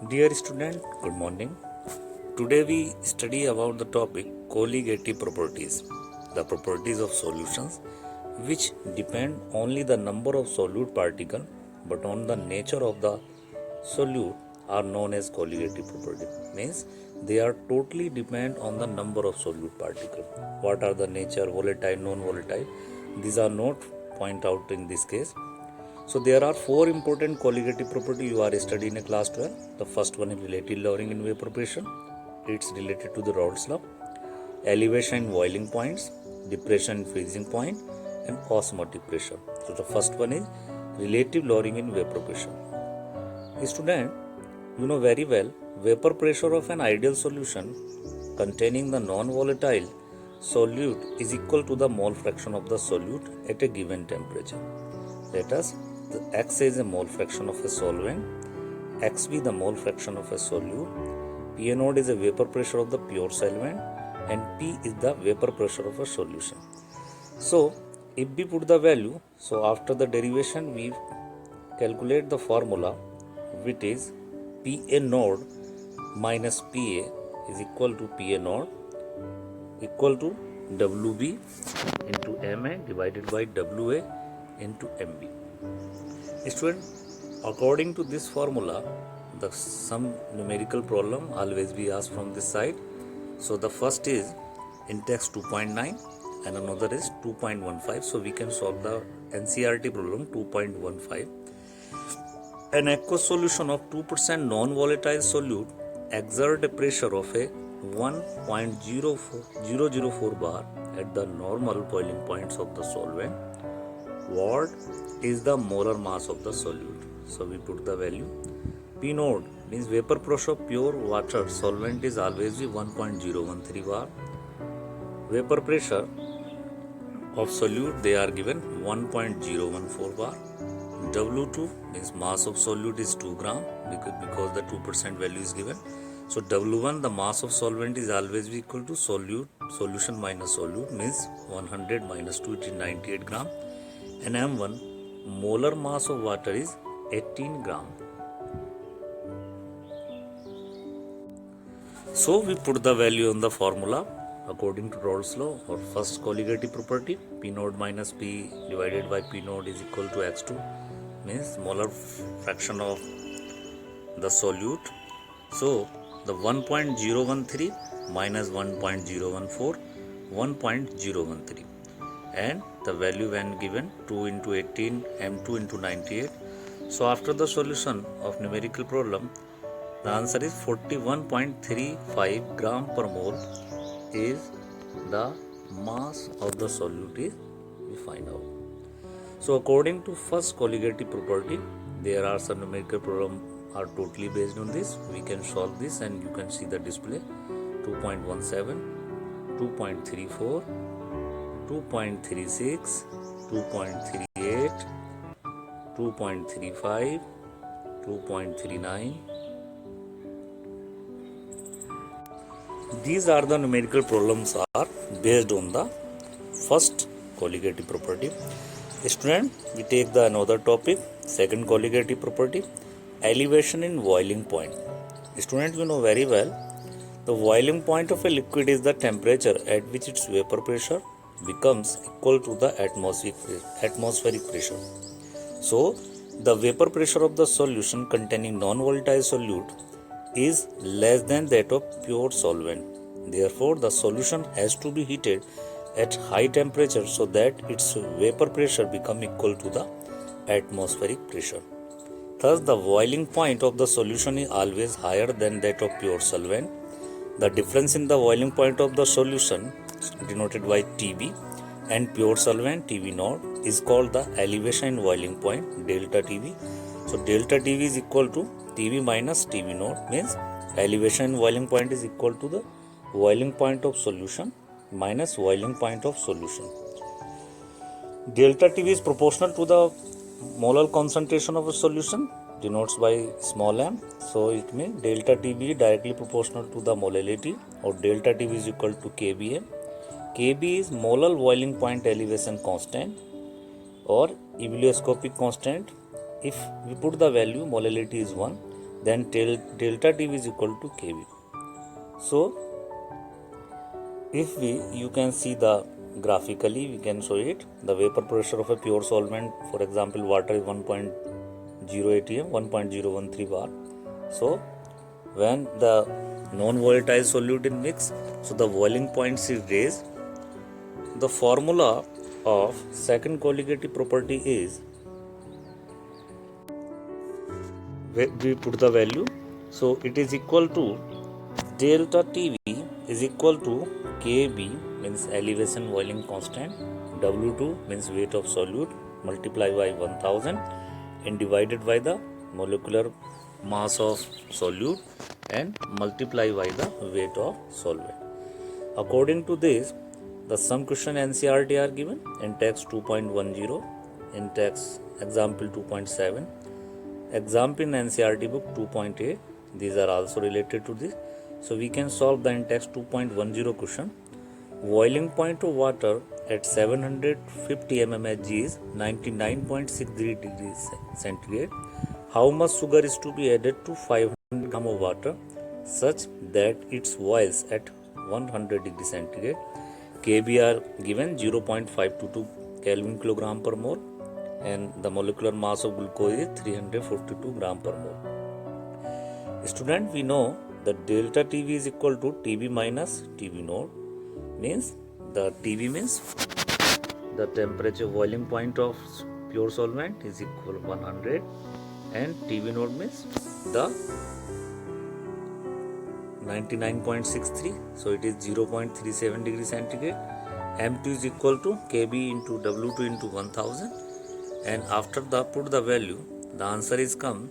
Dear student, good morning. Today we study about the topic colligative properties, the properties of solutions which depend only the number of solute particle but on the nature of the solute are known as colligative property. Means they are totally depend on the number of solute particle. What are the nature, volatile, non-volatile? These are not point out in this case. So there are four important colligative property you are studying in class 12. The first one is relative lowering in vapor pressure. It's related to the Raoult's law. Elevation in boiling points, depression in freezing point, and osmotic pressure. So the first one is relative lowering in vapor pressure. Student, you know very well vapor pressure of an ideal solution containing the non-volatile solute is equal to the mole fraction of the solute at a given temperature. Let us the X is a mole fraction of a solvent, XB the mole fraction of a solute, P0 is a vapor pressure of the pure solvent, and P is the vapor pressure of a solution. So, if we put the value, so after the derivation we calculate the formula which is PA node minus PA is equal to PA node equal to WB into MA divided by WA into MB. Student, according to this formula, some numerical problem always be asked from this side. So the first is index 2.9 and another is 2.15. So we can solve the NCERT problem 2.15. An aqueous solution of 2% non-volatile solute exert a pressure of a 1.004 bar at the normal boiling points of the solvent. What is the molar mass of the solute? So we put the value. P node means vapor pressure of pure water solvent is always 1.013 bar. Vapor pressure of solute they are given 1.014 bar. W2 means mass of solute is 2 gram because the 2% value is given. So W1 the mass of solvent is always equal to solution minus solute means 100 minus 2 is 98 gram. And M1 molar mass of water is 18 gram. So we put the value on the formula according to Raoult's law or first colligative property P node minus P divided by P node is equal to X2 means molar fraction of the solute. So the 1.013 minus 1.014 1.013 and the value when given 2 into 18 M2 into 98. So after the solution of numerical problem the answer is 41.35 gram per mole is the mass of the solute is we find out. So according to first colligative property there are some numerical problem are totally based on this. We can solve this and you can see the display 2.17, 2.34, 2.36, 2.38, 2.35, 2.39. These are the numerical problems are based on the first colligative property. Student, we take the another topic, second colligative property, elevation in boiling point. Student, you know very well, the boiling point of a liquid is the temperature at which its vapor pressure becomes equal to the atmospheric pressure. So, the vapor pressure of the solution containing non-volatile solute is less than that of pure solvent. Therefore, the solution has to be heated at high temperature so that its vapor pressure become equal to the atmospheric pressure. Thus, the boiling point of the solution is always higher than that of pure solvent. The difference in the boiling point of the solution denoted by TB and pure solvent TB naught is called the elevation in boiling point delta TB. So delta TB is equal to TB minus TB naught means elevation in boiling point is equal to the boiling point of solution minus boiling point of solution. Delta TB is proportional to the molar concentration of a solution denotes by small m. So it means delta TB directly proportional to the molality or delta TB is equal to kBm. Kb is molar boiling point elevation constant or ebullioscopic constant. If we put the value molality is 1, then delta TV is equal to kb. So if you can see the graphically, we can show it. The vapor pressure of a pure solvent, for example water, is 1.0 atm, 1.013 bar. So when the non-volatile solute is mixed, so the boiling point is raised. The formula of second colligative property is, we put the value, so it is equal to delta TV is equal to kb, means elevation boiling constant, W2 means weight of solute, multiplied by 1000 and divided by the molecular mass of solute and multiply by the weight of solvent. According to this, the sum question NCERT are given in text 2.10, in text example 2.7, example in NCERT book 2.8. These are also related to this. So we can solve the in text 2.10 question. Boiling point of water at 750 mmHg is 99.63 degrees centigrade. How much sugar is to be added to 500 gram of water such that it boils at 100 degrees centigrade? Kb are given 0.522 Kelvin kilogram per mole, and the molecular mass of glucose is 342 gram per mole. Student, we know that delta TV is equal to TB minus TB naught, means the TV means the temperature boiling point of pure solvent is equal to 100, and TB naught means the 99.63, so it is 0.37 degrees centigrade. M2 is equal to kb into W2 into 1000, and after the put the value, the answer is come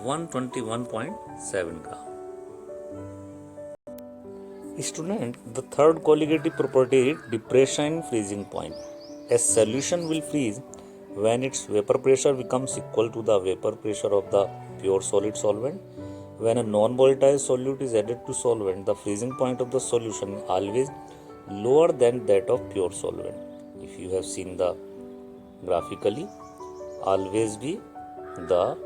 121.7 gram. Student, the third colligative property is depression in freezing point. A solution will freeze when its vapor pressure becomes equal to the vapor pressure of the pure solid solvent. When a non-volatile solute is added to solvent, the freezing point of the solution is always lower than that of pure solvent. If you have seen the graphically, always be the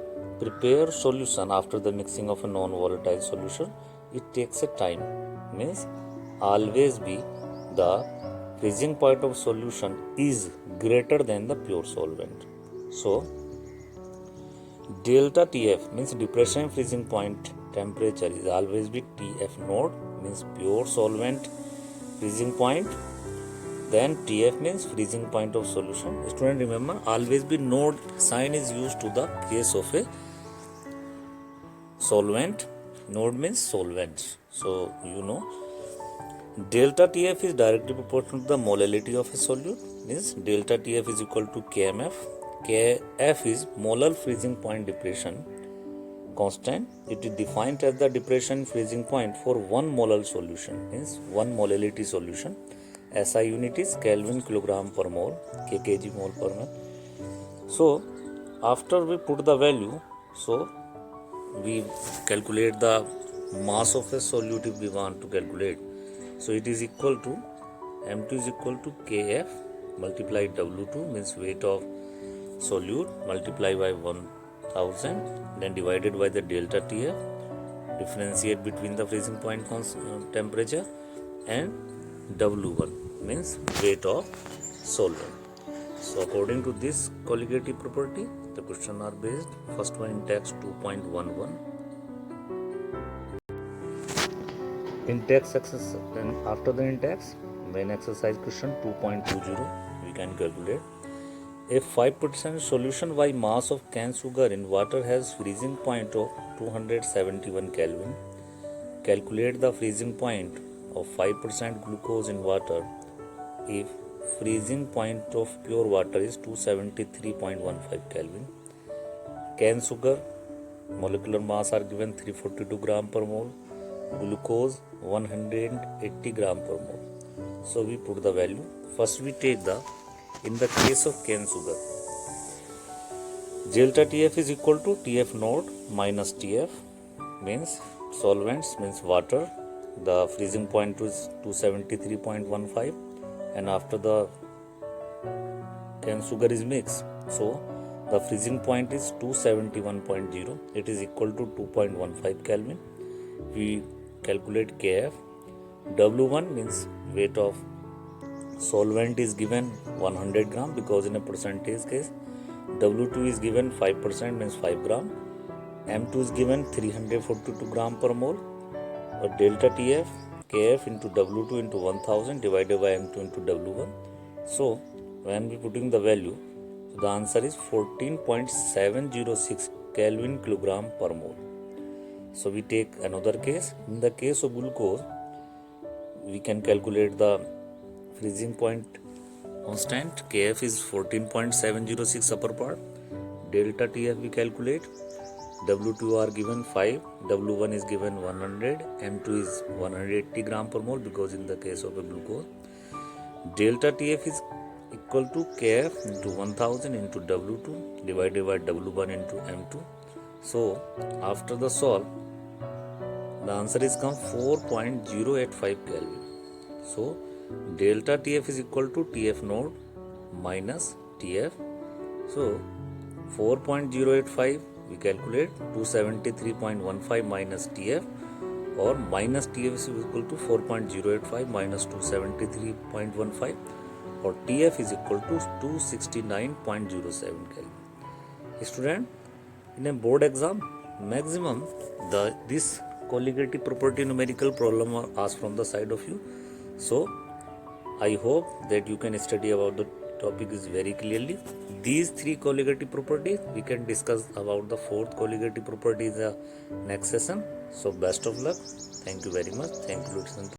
prepared solution after the mixing of a non-volatile solution, it takes a time, means always be the freezing point of solution is greater than the pure solvent. So delta TF means depression freezing point temperature is always be TF naught, means pure solvent freezing point, then TF means freezing point of solution. Student, remember, always be node sign is used to the case of a solvent. Node means solvents. So you know delta TF is directly proportional to the molality of a solute, means delta TF is equal to KMF. KF is molar freezing point depression constant. It is defined as the depression freezing point for 1 molar solution, means 1 molality solution. SI unit is Kelvin kilogram per mole, kg mole per mole. So after we put the value, so we calculate the mass of a solute if we want to calculate. So it is equal to M2 is equal to Kf multiplied W2, means weight of solute, multiplied by 1000, then divided by the delta TF, differentiate between the freezing point temperature, and W1 means weight of solvent. So according to this colligative property, the question are based. First one in text 2.11. In text exercise, then after the in text, when exercise question 2.20, we can calculate. A 5% solution by mass of cane sugar in water has freezing point of 271 Kelvin. Calculate the freezing point of 5% glucose in water if freezing point of pure water is 273.15 Kelvin. Cane sugar molecular mass are given 342 gram per mole, glucose 180 gram per mole. So we put the value. First we take the, in the case of cane sugar, delta TF is equal to TF naught minus TF, means solvents, means water. The freezing point is 273.15, and after the cane sugar is mixed, so The freezing point is 271.0. It is equal to 2.15 Kelvin. We calculate Kf. W1 means weight of solvent is given 100 gram because in a percentage case. W2 is given 5% means 5 gram. M2 is given 342 gram per mole. Or delta TF, Kf into W2 into 1000 divided by M2 into W1. So when we putting the value, the answer is 14.706 Kelvin kilogram per mole. So we take another case. In the case of glucose, we can calculate the freezing point constant. Kf is 14.706 upper part. Delta TF we calculate. W2 are given 5, W1 is given 100, M2 is 180 gram per mole because in the case of a glucose. Delta TF is equal to Kf into 1000 into W2 divided by W1 into M2. So after the solve, the answer is come 4.085 Kelvin. So delta TF is equal to TF naught minus TF. So 4.085 we calculate 273.15 minus TF, or minus TF is equal to 4.085 minus 273.15, or TF is equal to 269.07 Kelvin. Student, in a board exam, maximum this colligative property numerical problem are asked from the side of you. So I hope that you can study about the topic is very clearly. These three colligative properties, we can discuss about the fourth colligative property in the next session. So best of luck. Thank you very much. Thank you, listening.